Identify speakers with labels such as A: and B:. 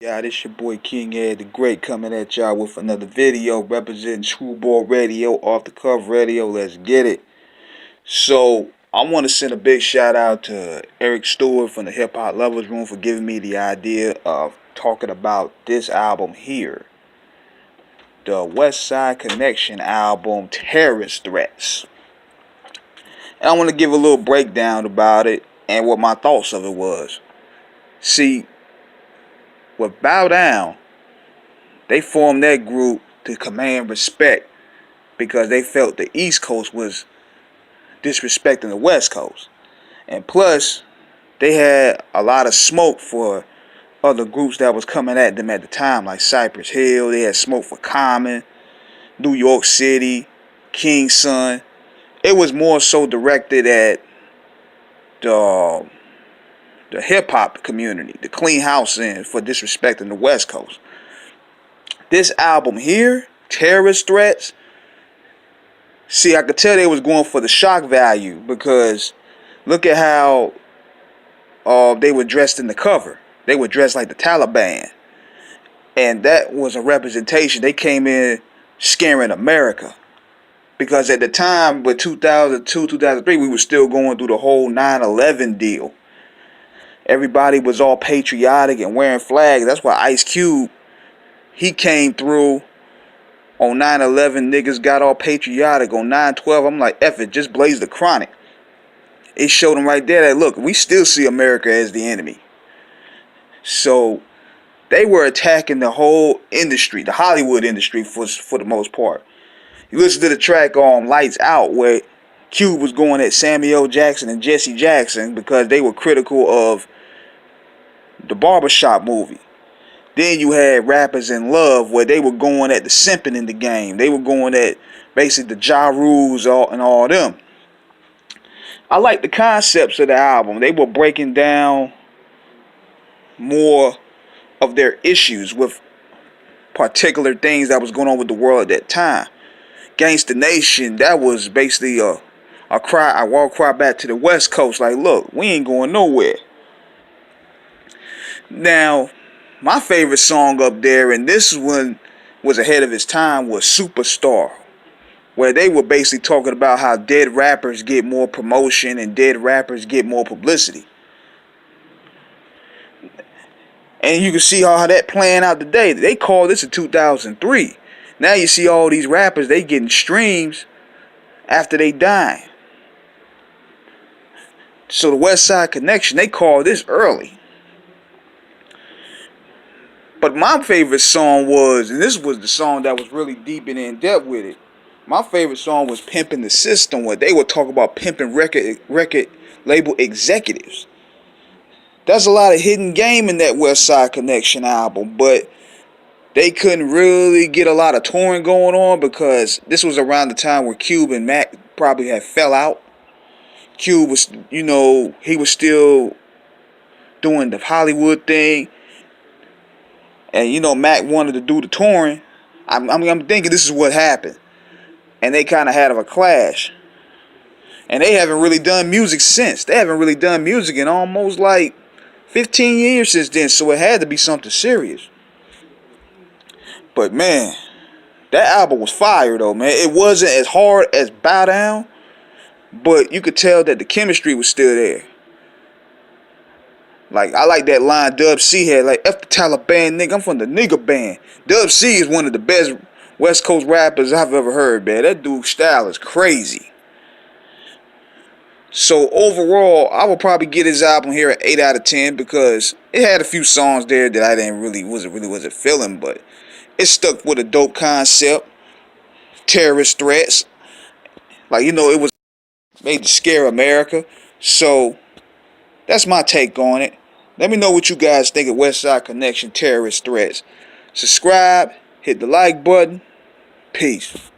A: Yeah, this your boy King Ed the Great coming at y'all with another video representing Screwball Radio, off the cuff radio. Let's get it. So I want to send a big shout out to Eric Stewart from the Hip Hop Lovers Room for giving me the idea of talking about this album here, the Westside Connection album, Terrorist Threats. And I want to give a little breakdown about it and what my thoughts of it was. See, with Bow Down, they formed that group to command respect because they felt the East Coast was disrespecting the West Coast. And plus, they had a lot of smoke for other groups that was coming at them at the time, like Cypress Hill. They had smoke for Common, New York City, King's Son. It was more so directed at the hip-hop community, the clean house end for disrespecting the West Coast. This album here, Terrorist Threats, see, I could tell they was going for the shock value because look at how they were dressed in the cover. They were dressed like the Taliban. And that was a representation. They came in scaring America. Because at the time, with 2002, 2003, we were still going through the whole 9/11 deal. Everybody was all patriotic and wearing flags. That's why Ice Cube, he came through on 9/11. Niggas got all patriotic. On 9/12, I'm like, F it, just blaze the chronic. It showed them right there that, look, we still see America as the enemy. So they were attacking the whole industry, the Hollywood industry for the most part. You listen to the track on Lights Out where Cube was going at Samuel Jackson and Jesse Jackson because they were critical of the Barbershop movie. Then you had Rappers in Love where they were going at the simping in the game. They were going at basically the Ja Rules and all them. I like the concepts of the album. They were breaking down more of their issues with particular things that was going on with the world at that time. Gangsta Nation, that was basically a cry back to the West Coast. Like, look, we ain't going nowhere. Now, my favorite song up there, and this one was ahead of its time, was Superstar, where they were basically talking about how dead rappers get more promotion and dead rappers get more publicity. And you can see how that playing out today. They called this in 2003. Now you see all these rappers, they getting streams after they die. So the Westside Connection, they called this early. But my favorite song was, and this was the song that was really deep and in depth with it. My favorite song was Pimpin' the System, where they would talk about pimping record label executives. There's a lot of hidden game in that Westside Connection album, but they couldn't really get a lot of touring going on because this was around the time where Cube and Mac probably had fell out. Cube was, he was still doing the Hollywood thing. And, Mac wanted to do the touring. I'm thinking this is what happened. And they kind of had a clash. And they haven't really done music since. They haven't really done music in almost like 15 years since then. So it had to be something serious. But man, that album was fire though, man. It wasn't as hard as Bow Down, but you could tell that the chemistry was still there. Like, I like that line Dub C had, like, F the Taliban, nigga, I'm from the nigga band. Dub C is one of the best West Coast rappers I've ever heard, man. That dude's style is crazy. So overall, I would probably get his album here at 8 out of 10 because it had a few songs there that I wasn't feeling, but it stuck with a dope concept. Terrorist threats. Like, it was made to scare America. So that's my take on it. Let me know what you guys think of Westside Connection Terrorist Threats. Subscribe, hit the like button. Peace.